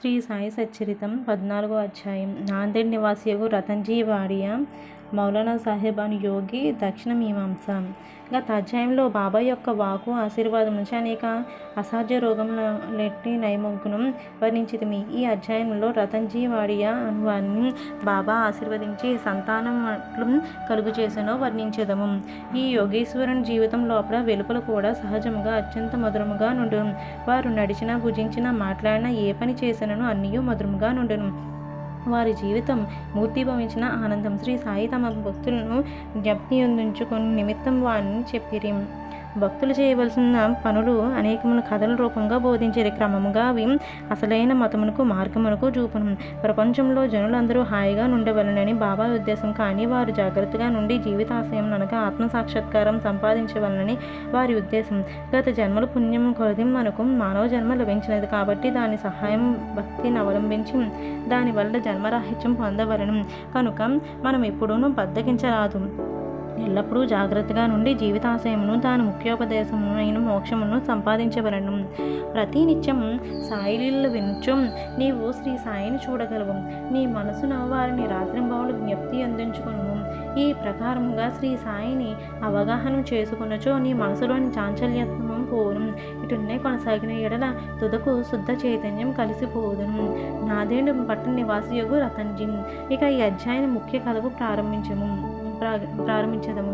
శ్రీ సాయి సచ్చరితం 14వ అధ్యాయం. నాందేడ్ నివాసియగు రతన్జీ వాడియా మౌలానా సాహెబ్ అని యోగి దక్షిణ మీమాంస. గత అధ్యాయంలో బాబా యొక్క వాకు ఆశీర్వాదం నుంచి అనేక అసాధ్య రోగములెట్టి నయమొగ్గును వర్ణించితిమి. ఈ అధ్యాయంలో రతన్జీ వాడియా అనువాన్ని బాబా ఆశీర్వదించి సంతానమట్లు కలుగు చేసెనో వర్ణించెదము. ఈ యోగేశ్వరుని జీవితం లోపల వెలుపల కూడా సహజముగా అత్యంత మధురముగా నుండును. వారు నడిచినా, భుజించినా, మాట్లాడినా, ఏ పని చేసినను అన్నీయూ మధురముగా నుండును. వారి జీవితం మూర్తిభవించిన ఆనందం. శ్రీ సాయి తమ భక్తులను జ్ఞప్తియుంచుకొని నిమిత్తం వారిని చెప్పిరి. భక్తులు చేయవలసిన పనులు అనేకముల కథల రూపంగా బోధించేది. క్రమముగా అవి అసలైన మతమునకు మార్గమునకు చూపును. ప్రపంచంలో జనులందరూ హాయిగా నుండవలనని బాబా ఉద్దేశం. కానీ వారు జాగ్రత్తగా నుండి జీవితాశయం అనగా ఆత్మసాక్షాత్కారం సంపాదించవలనని వారి ఉద్దేశం. గత జన్మల పుణ్యం కొలది మనకు మానవ జన్మ లభించినది కాబట్టి దాని సహాయం భక్తిని అవలంబించి దానివల్ల జన్మరాహిత్యం పొందవలను. కనుక మనం ఎప్పుడూనూ బద్దకించరాదు. ఎల్లప్పుడూ జాగ్రత్తగా నుండి జీవితాశయమును దాని ముఖ్యోపదేశమును అయిన మోక్షమును సంపాదించవలను. ప్రతి నిత్యం సాయిలీలు వినుచు నీవు శ్రీ సాయిని చూడగలవు. నీ మనసున వారిని రాత్రింబవలు జ్ఞప్తి అందించుకును. ఈ ప్రకారముగా శ్రీ సాయిని అవగాహన చేసుకున్నచో నీ మనసులోని చాంచల్యత్వం పోను. ఇటునే కొనసాగిన ఎడల తుదకు శుద్ధ చైతన్యం కలిసిపోదును. నాదేండ్ పట్టణ నివాసియగు రతన్జీ. ఇక ఈ అధ్యాయం ముఖ్య కథకు ప్రారంభించదము.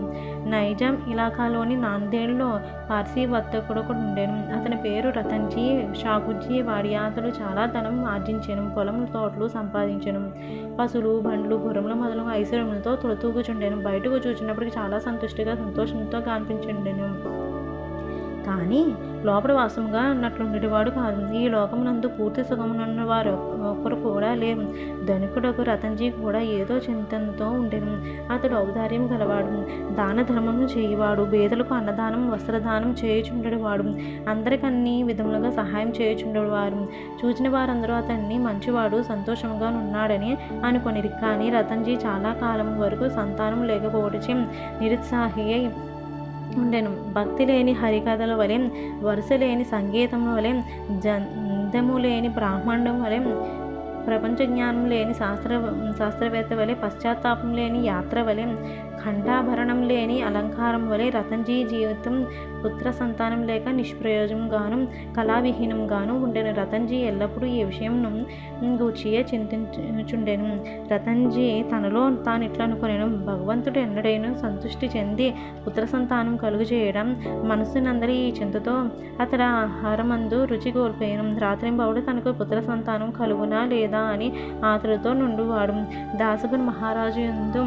నైజాం ఇలాకాలోని నాందేడ్లో పార్సీ వర్తకుడు ఉండేను. అతని పేరు రతన్జీ షాకుజీ వాడియా. అతడు చాలా ధనం ఆర్జించెను. పొలం, తోటలు సంపాదించెను. పశువులు, బండ్లు, గుర్రములు మొదలగు ఐశ్వర్యములతో తొలతూగుచుండెను. బయటకు చూచినప్పటికీ చాలా సంతోషంతో కనిపించుండెను. కానీ లోపల వాసముగా అన్నట్లుండేవాడు కాదు. ఈ లోకమునందు పూర్తి సుఖమునున్న వారు ఒక్కరు కూడా లేరు. ధనికుడకు రతన్జీ కూడా ఏదో చింతనతో ఉండేను. అతడు ఔదార్యం గలవాడు, దాన ధర్మము చేయువాడు, పేదలకు అన్నదానం, వస్త్రదానం చేయుచుండేవాడు, అందరికన్నీ విధములుగా సహాయం చేయుచుండేవారు. చూచిన వారందరూ అతన్ని మంచివాడు, సంతోషంగా ఉన్నాడని అనుకొనిరి. కానీ రతన్జీ చాలా కాలం వరకు సంతానం లేకపోవటచే నిరుత్సాహి ఉండెను. భక్తి లేని హరికథల వలె, వరుస లేని సంగీతం వలె, జందము లేని బ్రాహ్మణం వలె, ప్రపంచ జ్ఞానం లేని శాస్త్రవేత్త వలె, పశ్చాత్తాపం లేని యాత్ర వలె, ఖండాభరణం లేని అలంకారం వలె రతన్జీ జీవితం పుత్ర సంతానం లేక నిష్ప్రయోజనంగాను కళావిహీనంగాను ఉండెను. రతన్జీ ఎల్లప్పుడూ ఈ విషయం గూర్చియే చింతించుండెను. రతన్జీ తనలో తాను ఇట్లా అనుకునేను, భగవంతుడు ఎన్నడైనా సంతృష్టి చెంది పుత్ర సంతానం కలుగు చేయడం మనసునందరి ఈ చింతతో అతడు ఆహారమందు రుచి కోల్పోయాను. రాత్రింబవడు తనకు పుత్ర సంతానం కలుగునా లేదా అని ఆతడితో నుండువాడు. దాసగుని మహారాజు యందు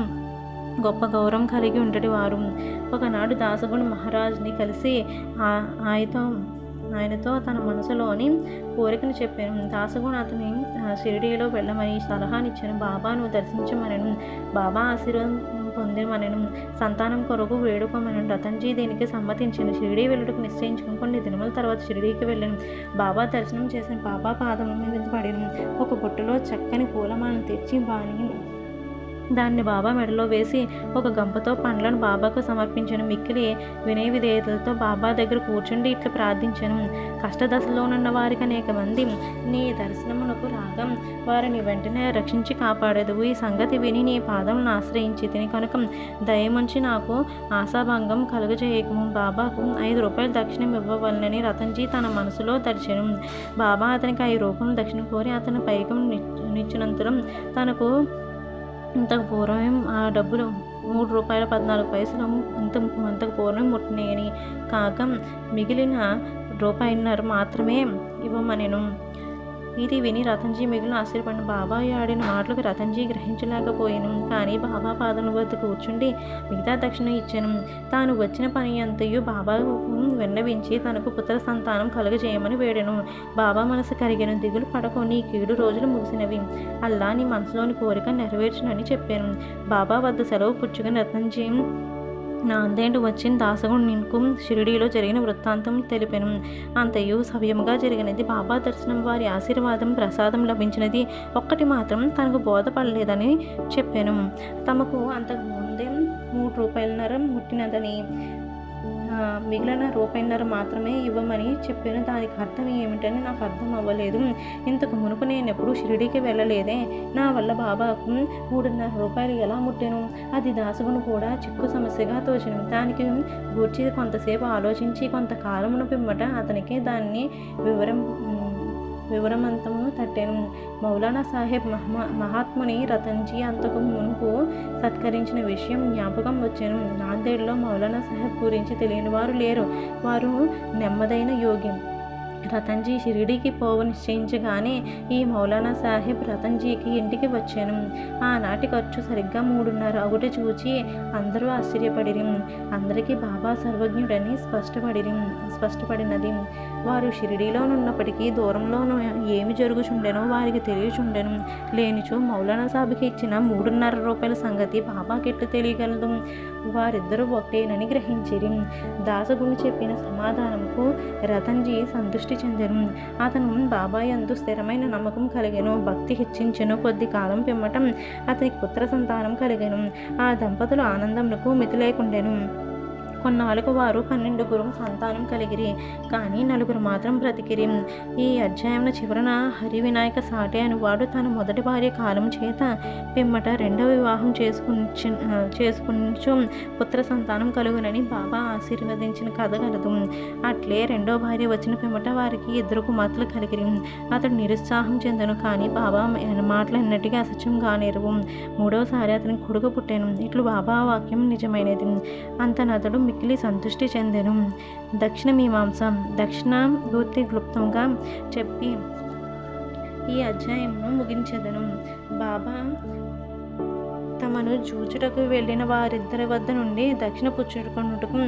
గొప్ప గౌరవం కలిగి ఉండేవారు. ఒకనాడు దాసగుని మహారాజుని కలిసి ఆయనతో తన మనసులోని కోరికను చెప్పాను. దాసగుని అతని షిరిడీలో వెళ్ళమని సలహానిచ్చాను. బాబాను దర్శించమనను, బాబా ఆశీర్వాదం పొందమనను, సంతానం కొరకు వేడుకోమనను. రతన్జీ దీనికి సమ్మతించాను. షిరిడీ వెళ్ళుటకు నిశ్చయించుకుని కొన్ని దినముల తర్వాత షిరిడీకి వెళ్ళాను. బాబా దర్శనం చేసిన బాబా పాదముల మీద పడిను. ఒక బుట్టలో చక్కని పూలమాలను తెచ్చి దాన్ని బాబా మెడలో వేసి ఒక గంపతో పండ్లను బాబాకు సమర్పించాను. మిక్కిలి వినయ విధేయతలతో బాబా దగ్గర కూర్చుండి ఇట్లా ప్రార్థించాను. కష్టదశలోనున్న వారికి అనేక మంది నీ దర్శనమునకు రాగం వారిని వెంటనే రక్షించి కాపాడేదువు. ఈ సంగతి విని నీ పాదములను ఆశ్రయించి తిని కనుక దయముంచి నాకు ఆశాభంగం కలుగజేయకము. బాబాకు 5 రూపాయలు దక్షిణం ఇవ్వవలనని రతన్జీ తన మనసులో దర్శనం. బాబా అతనికి 5 రూపాయలు దక్షిణం కోరి అతని పైకం నిచ్చినంతరం తనకు ఇంతకు పూర్వం ఆ డబ్బులు 3 రూపాయల 14 పైసలు అంతకు పూర్వం ముట్టినాయని కాక మిగిలిన రూపాయిన్నర మాత్రమే ఇవ్వమనెను. ఇది విని రతన్జీ మిగిలిన ఆశ్చర్యపడిన. బాబా ఆడిన మాటలకు రతన్జీ గ్రహించలేకపోయాను. కానీ బాబా పాదం వద్ద కూర్చుండి మిగతా దక్షిణ ఇచ్చాను. తాను వచ్చిన పని అంతయు బాబాకు విన్నవించి తనకు పుత్ర సంతానం కలుగజేయమని వేడెను. బాబా మనసు కరిగెను. దిగులు పడకు, నీ కీడు రోజులు ముగిసినవి. అల్లా నీ మనసులోని కోరిక నెరవేర్చునని చెప్పాను. బాబా వద్ద సెలవు పుచ్చుకుని రతన్జీ నాందేడ్ వచ్చిన దాసగునికి షిరిడీలో జరిగిన వృత్తాంతం తెలిపాను. అంతయు సవ్యముగా జరిగినది. బాబా దర్శనం, వారి ఆశీర్వాదం, ప్రసాదం లభించినది. ఒక్కటి మాత్రం తనకు బోధపడలేదని చెప్పాను. తమకు అంతకు ముందే 3 రూపాయలన్నర ముట్టినదని మిగిలిన రూపాయిన్నర మాత్రమే ఇవ్వమని చెప్పాను. దానికి అర్థం ఏమిటని నాకు అర్థం అవ్వలేదు. ఇంతకు మునుపు నేను ఎప్పుడు షిరిడీకి వెళ్ళలేదే. నా వల్ల బాబాకు 3.5 రూపాయలు ఎలా ముట్టాను? అది దాసుగును కూడా చిక్కు సమస్యగా తోచను. దానికి గూర్చి కొంతసేపు ఆలోచించి కొంతకాలమును పిమ్మట అతనికి దాన్ని వివరమంతము తట్టాను. మౌలానా సాహెబ్ మహాత్ముని రతన్జీ అంతకు మునుపు సత్కరించిన విషయం జ్ఞాపకం వచ్చాను. నాందేడ్లో మౌలానా సాహెబ్ గురించి తెలియని వారు లేరు. వారు నెమ్మదైన యోగి. రతన్జీ షిరిడీకి పోవ నిశ్చయించగానే ఈ మౌలానా సాహెబ్ రతన్జీకి ఇంటికి వచ్చాను. ఆనాటి ఖర్చు సరిగ్గా 3.5 అగుట చూచి అందరూ ఆశ్చర్యపడిరి. అందరికీ బాబా సర్వజ్ఞుడని స్పష్టపడినది. వారు షిరిడీలోనున్నప్పటికీ దూరంలోనూ ఏమి జరుగుచుండెనో వారికి తెలియచుండెను. లేనిచో మౌలానా సాహెబ్కి ఇచ్చిన 3.5 రూపాయల సంగతి బాబాకెట్లు తెలియగలదు? వారిద్దరూ ఒకటేనని గ్రహించిరి. దాసగుని చెప్పిన సమాధానంకు రతన్జీ సంతృష్టి చెందెను. అతను బాబా యందు స్థిరమైన నమ్మకం కలిగెను. భక్తి హెచ్చించెను. కొద్ది కాలం పిమ్మట అతనికి పుత్ర సంతానం కలిగెను. ఆ దంపతులు ఆనందమునకు మితి లేకుండెను. కొన్నాళ్ళకు వారు 12 సంతానం కలిగిరి. కానీ 4 మాత్రం బ్రతికిరి. ఈ అధ్యాయం చివరన హరి వినాయక సాటే అనువాడు తన మొదటి భార్య కాలం చేత పిమ్మట రెండవ వివాహం చేసుకుని పుత్ర సంతానం కలుగునని బాబా ఆశీర్వదించిన కథ కలదు. అట్లే రెండో భార్య వచ్చిన పిమ్మట వారికి 2 కుమార్తెలు కలిగిరి. అతడు నిరుత్సాహం చెందను. కానీ బాబా మాటలు ఎన్నటికీ అసత్యం కానేరువు. 3వసారి అతనికి కొడుకు పుట్టాను. ఇట్లు బాబా వాక్యం నిజమైనది. అంతనతడు మిక్కిలి సంతృష్టి చెందెను. దక్షిణ మీమాంస దక్షిణ గూర్తి క్లుప్తంగా చెప్పి ఈ అధ్యాయమును ముగించెదను. బాబా తమను చూచుటకు వెళ్ళిన వారిద్దరి వద్ద నుండి దక్షిణ పుచ్చుకొనుటకు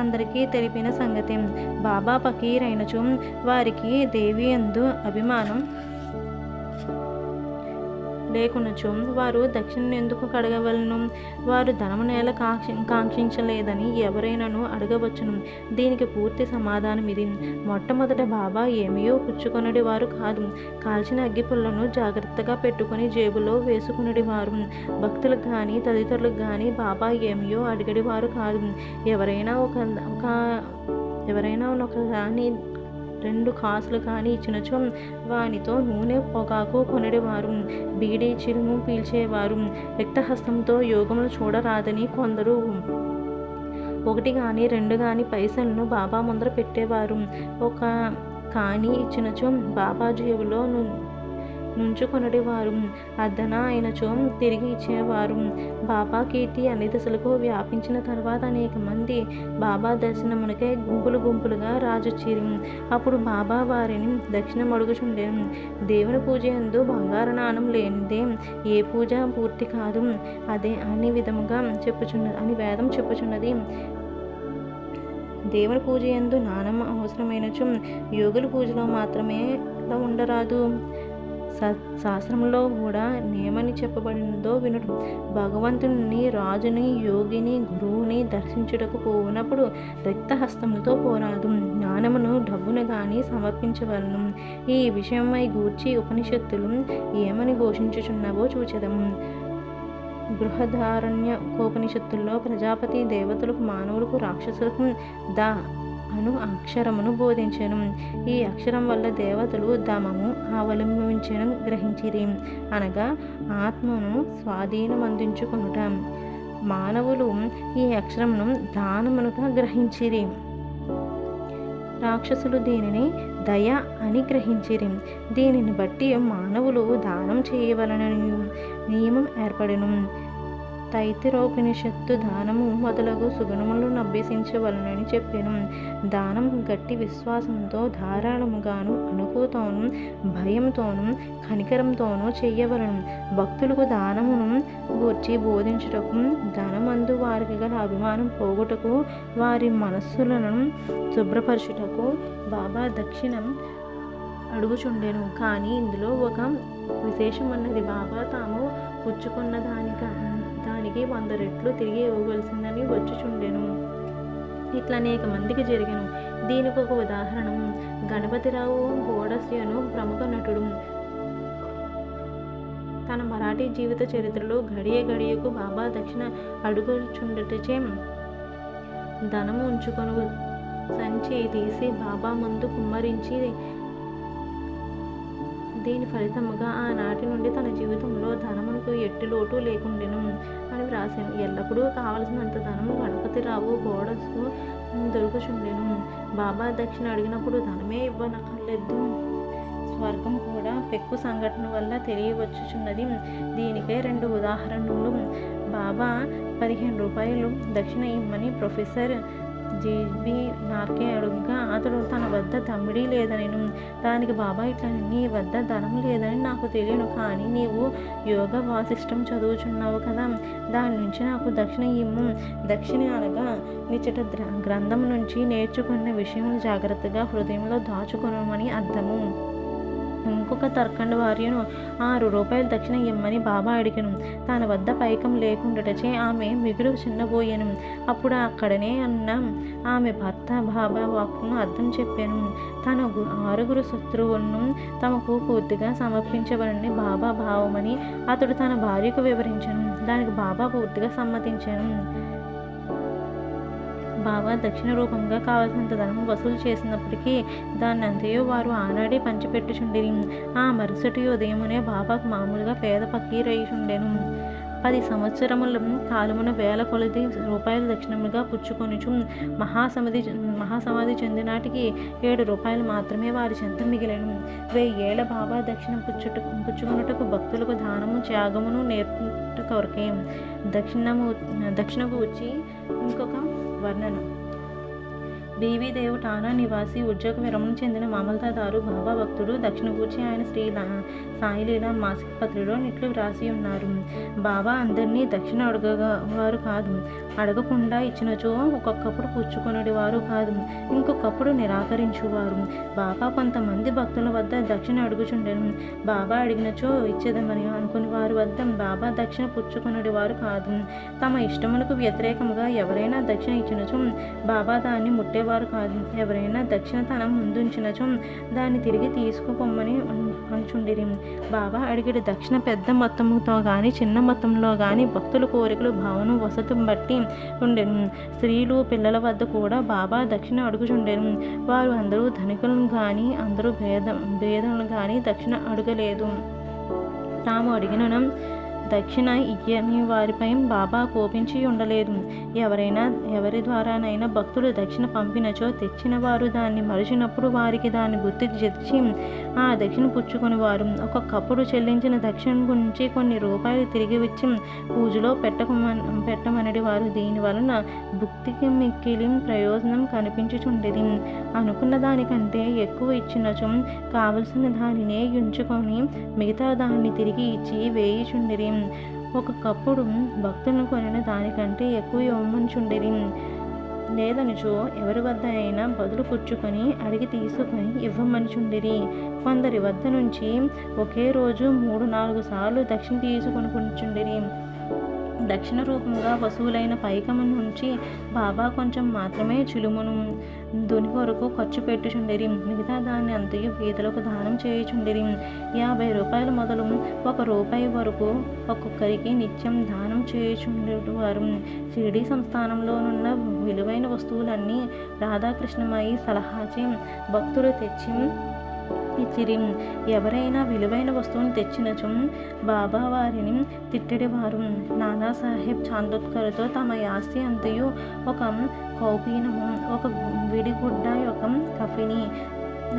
అందరికీ తెలిపిన సంగతి. బాబా ఫకీర్ అయినచో వారికి దేవి యందు అభిమానం లేకునచో వారు దక్షిణ ఎందుకు కడగవలను? వారు ధనము నేల కాంక్షించలేదని ఎవరైనాను అడగవచ్చును. దీనికి పూర్తి సమాధానం ఇది. మొట్టమొదట బాబా ఏమీయో పుచ్చుకొనడి వారు కాదు. కాల్చిన అగ్గిపుల్లను జాగ్రత్తగా పెట్టుకుని జేబులో వేసుకునడి వారు. భక్తులకు కానీ తదితరులకు కానీ బాబా ఏమీయో అడిగడి వారు కాదు. ఎవరైనా ఒక కానీ 2 కాసులు కానీ ఇచ్చినచో వానితో నూనె పొగాకు కొనడివారు. బీడీ చిరుము పీల్చేవారు. రిక్తహస్తంతో యోగములు చూడరాదని కొందరు 1 కానీ 2 కానీ పైసలను బాబా ముందర పెట్టేవారు. ఒక కానీ ఇచ్చినచో బాబా జేబులో నుంచుకొనడివారు. అద్దన అయినచో తిరిగి ఇచ్చేవారు. బాబా కీర్తి అన్ని దశలకు వ్యాపించిన తర్వాత అనేక మంది బాబా దర్శనమునకే గుంపులుగా రాజొచ్చిరి. అప్పుడు బాబా వారిని దక్షిణం అడుగుచుండెను. దేవుని పూజ యందు బంగారు నాణం లేనిదే ఏ పూజ పూర్తి కాదు. అదే అని వేదం చెప్పుచున్నది. దేవుని పూజ యందు నాణం అవసరమైనచో యోగుల పూజలో మాత్రమే ఉండరాదు. శాస్త్రంలో కూడా నేమని చెప్పబడినదో వినుడు. భగవంతుని, రాజుని, యోగిని, గురువుని దర్శించుటకు పోవునప్పుడు రిక్తహస్తములతో పోరాదు. జ్ఞానమును డబ్బును గాని సమర్పించవలను. ఈ విషయమై గూర్చి ఉపనిషత్తులు ఏమని ఘోషించుచున్నవో చూచెదము. బృహదారణ్యకోపనిషత్తుల్లో ప్రజాపతి దేవతలకు, మానవులకు, రాక్షసులకు అను అక్షరమును బోధించెను. ఈ అక్షరం వల్ల దేవతలు దమము అవలంబించెను గ్రహించిరి. అనగా ఆత్మను స్వాధీనమందించుకొనుట. మానవులు ఈ అక్షరమును దానమునుగా గ్రహించిరి. రాక్షసులు దీనిని దయ అని గ్రహించిరి. దీనిని బట్టి మానవులు దానం చేయవలనని నియమం ఏర్పడెను. తైతిరోపనిషత్తు దానము మొదలగు సుగుణములను అభ్యసించవలనని చెప్పెను. దానం గట్టి విశ్వాసంతో ధారాళముగాను, అణుకుతోనూ, భయంతోనూ, కనికరంతోనూ చెయ్యవలను. భక్తులకు దానమును గూర్చి బోధించుటకు, ధనమందు వారికి గల అభిమానం పోగొట్టుకు, వారి మనస్సులను శుభ్రపరచుటకు బాబా దక్షిణం అడుగుచుండెను. కానీ ఇందులో ఒక విశేషమన్నది. బాబా తాము పుచ్చుకున్న దానికి 100 రెట్లు తిరిగి ఇవ్వవలసిందని వచ్చుచుండెను. ఇట్లా అనేక మందికి జరిగెను. దీనికి ఒక ఉదాహరణం గణపతిరావు గోడసి అను ప్రముఖ నటుడు. తన మరాఠీ జీవిత చరిత్రలో గడియకు బాబా దక్షిణ అడుగుచుండటచే ధనము ఉంచుకొను సంచి తీసి బాబా ముందు కుమ్మరించి దీని ఫలితముగా ఆనాటి నుండి తన జీవితంలో ధనమునకు ఎట్టి లోటు లేకుండెను అని వ్రాసాను. ఎల్లప్పుడూ కావలసినంత ధనము గణపతిరావు బోడస్కు దొరుకుచుండెను. బాబా దక్షిణ అడిగినప్పుడు ధనమే ఇవ్వనక్కర్లేదు, స్వర్గం కూడా పెక్కు సంఘటన వల్ల తెలియవచ్చుచున్నది. దీనికై 2 ఉదాహరణలు. బాబా 15 రూపాయలు దక్షిణ ఇమ్మని ప్రొఫెసర్ జీబీ నార్కే అడుగుగా అతడు తన వద్ద తమ్మిడి లేదనెను. దానికి బాబా ఇట్లా, నీ వద్ద ధనం లేదని నాకు తెలియను, కానీ నీవు యోగ వాసిష్టం చదువుచున్నావు కదా, దాని నుంచి నాకు దక్షిణ ఇమ్ము. దక్షిణ అనగా నిచ్చట గ్రంథం నుంచి నేర్చుకున్న విషయములు జాగ్రత్తగా హృదయంలో దాచుకొనమని అర్థము. ఇంకొక తర్కండ్ భార్యను 6 రూపాయలు దక్షిణ ఇమ్మని బాబా అడిగను. తన వద్ద పైకం లేకుండాటచే ఆమె మిగులు చిన్నబోయాను. అప్పుడు అక్కడనే ఉన్న ఆమె భర్త బాబా వాక్కును అర్థం చెప్పాను. తన 6 శత్రువులను తమకు పూర్తిగా సమర్పించవలని బాబా భావమని అతడు తన భార్యకు వివరించాను. దానికి బాబా పూర్తిగా సమ్మతించాను. బాబా దక్షిణ రూపంగా కావలసినంత ధనం వసూలు చేసినప్పటికీ దాన్ని అంతయో వారు ఆనాడే పంచిపెట్టుచుండిరి. ఆ మరుసటి ఉదయమునే బాబాకు మామూలుగా పేద పకీరయ్యుచుండెను. 10 సంవత్సరముల కాలమున వేల కొలది రూపాయలు దక్షిణముగా పుచ్చుకొనుచు మహాసమాధి చెందినాటికి 7 రూపాయలు మాత్రమే వారి చెంత మిగిలెను. 1000 ఏళ్ల బాబా దక్షిణ పుచ్చుకొనుటకు భక్తులకు దానము త్యాగమును నేర్పుట కొరకే. దక్షిణకు వచ్చి ఇంకొక వర్ణన. బీవీ దేవ్ ఠానా నివాసి, ఉద్యోగ విరమణ చెందిన మామల్తాదారు, బాబా భక్తుడు. దక్షిణ గూర్చి ఆయన శ్రీ సాయిలీల మాసిక పత్రికలో ఇట్లు వ్రాసి ఉన్నారు. బాబా అందరినీ దక్షిణ అడగవారు కాదు, అడగకుండా ఇచ్చినచో ఒక్కొక్కప్పుడు పుచ్చుకొనడి వారు కాదు, ఇంకొకప్పుడు నిరాకరించువారు. బాబా కొంతమంది భక్తుల వద్ద దక్షిణ అడుగుచుండెను. బాబా అడిగినచో ఇచ్చేదమని అనుకుని వారి వద్ద బాబా దక్షిణ పుచ్చుకొనడి వారు కాదు. తమ ఇష్టములకు వ్యతిరేకముగా ఎవరైనా దక్షిణ ఇచ్చినచో బాబా దాన్ని ముట్టేవారు కాదు. ఎవరైనా దక్షిణ తన ముందుంచినచో దాన్ని తిరిగి తీసుకుపోమ్మని అనుచుండిరి. బాబా అడిగిన దక్షిణ పెద్ద మొత్తంతో కానీ చిన్న మొత్తంలో కానీ భక్తుల కోరికలు, భావన, వసతి బట్టి ఉండెను. స్త్రీలు, పిల్లల వద్ద కూడా బాబా దక్షిణ అడుగుచుండెను. వారు అందరూ ధనికులను కానీ అందరూ భేదలను కానీ దక్షిణ అడగలేదు. తాము అడిగిన దక్షిణ ఇయ్యని వారిపై బాబా కోపించి ఉండలేదు. ఎవరి ద్వారానైనా భక్తులు దక్షిణ పంపినచో తెచ్చిన వారు దాన్ని మరచినప్పుడు వారికి దాన్ని గుర్తు తెచ్చి ఆ దక్షిణ పుచ్చుకొని వారు ఒక్కొక్కప్పుడు చెల్లించిన దక్షిణ గురించి కొన్ని రూపాయలు తిరిగి వచ్చి పూజలో పెట్టమనడి వారు. దీని వలన భక్తికి మిక్కిలి ప్రయోజనం కనిపించుచుండేది. అనుకున్న దానికంటే ఎక్కువ ఇచ్చినచో కావలసిన దానినే ఉంచుకొని మిగతా దాన్ని తిరిగి ఇచ్చి వేయిచుండిరి. ఒక్కొక్కప్పుడు భక్తులను కొనిన దానికంటే ఎక్కువ ఇవ్వమంచుండిరి. లేదనిచో ఎవరి వద్ద అయినా బదులు పుచ్చుకొని అడిగి తీసుకొని ఇవ్వమనిచుండిరి. కొందరి వద్ద నుంచి ఒకే రోజు 3-4 సార్లు దక్షిణ తీసుకొని కూర్చుండిరి. దక్షిణ రూపంగా వసూలైన పైకము నుంచి బాబా కొంచెం మాత్రమే చిలుమును దుని వరకు ఖర్చు పెట్టుచుండిరి. మిగతా దాన్ని అంతయు పేదలకు దానం చేయుచుండిరి. 50 రూపాయలు మొదలు 1 రూపాయి వరకు ఒక్కొక్కరికి నిత్యం దానం చేయుచుండేవారు. షిరిడీ సంస్థానంలోనున్న విలువైన వస్తువులన్నీ రాధాకృష్ణమయి సలహాచే భక్తులు తెచ్చి ఇచ్చిరి. ఎవరైనా విలువైన వస్తువును తెచ్చినచో బాబా వారిని తిట్టడివారు. నానాసాహెబ్ చాందోద్కర్తో తమ ఆస్తి అంతయు ఒక కౌపీనము, ఒక విడిగుడ్డ, ఒక కఫిని,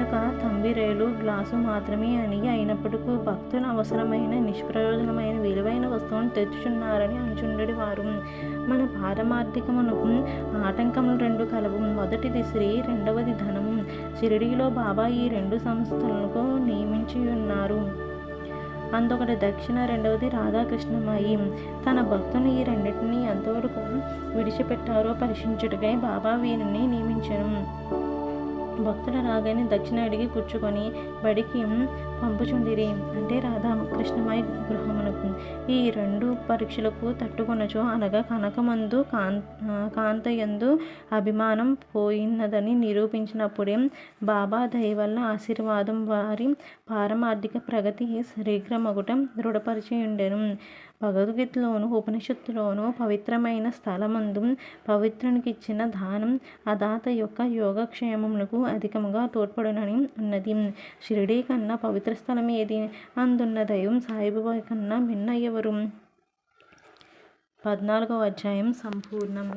ఒక తంబిరేలు గ్లాసు మాత్రమే అని అయినప్పటికీ భక్తులు అవసరమైన నిష్ప్రయోజనమైన విలువైన వస్తువును తెచ్చుచున్నారని అనుచుండడి వారు. మన పారమార్థికమునకు ఆటంకములు 2 కలవు. మొదటిది శ్రీ, రెండవది ధనము. షిరిడీలో బాబా ఈ 2 సంస్థలకు నియమించి ఉన్నారు. అందుకటి దక్షిణ, రెండవది రాధాకృష్ణమాయి. తన భక్తుని ఈ రెండింటినీ ఎంతవరకు విడిచిపెట్టారో పరీక్షించుటకై బాబా వీరిని నియమించను. భక్తుల రాగానే దక్షిణ అడిగి పుచ్చుకొని బడికి పంపుచుండిరి, అంటే రాధాకృష్ణమయ గృహమునకు. ఈ 2 పరీక్షలకు తట్టుకొనుచు, అనగా కనకమందు కాంతయందు అభిమానం పోయినదని నిరూపించినప్పుడే బాబా దయవల్ల ఆశీర్వాదం వారి పారమార్థిక ప్రగతి శీఘ్రమగుట దృఢపరచియుండెను. భగవద్గీతలోను ఉపనిషత్తులోను పవిత్రమైన స్థలమందు పవిత్రునికిచ్చిన దానం ఆ దాత యొక్క యోగక్షేమములకు అధికముగా తోడ్పడునని ఉన్నది. షిరిడీ కన్నా పవిత్ర స్థలం ఏది? అందున్న దైవం సాయిబాబా కన్నా మిన్న ఎవరు? 14వ అధ్యాయం సంపూర్ణం.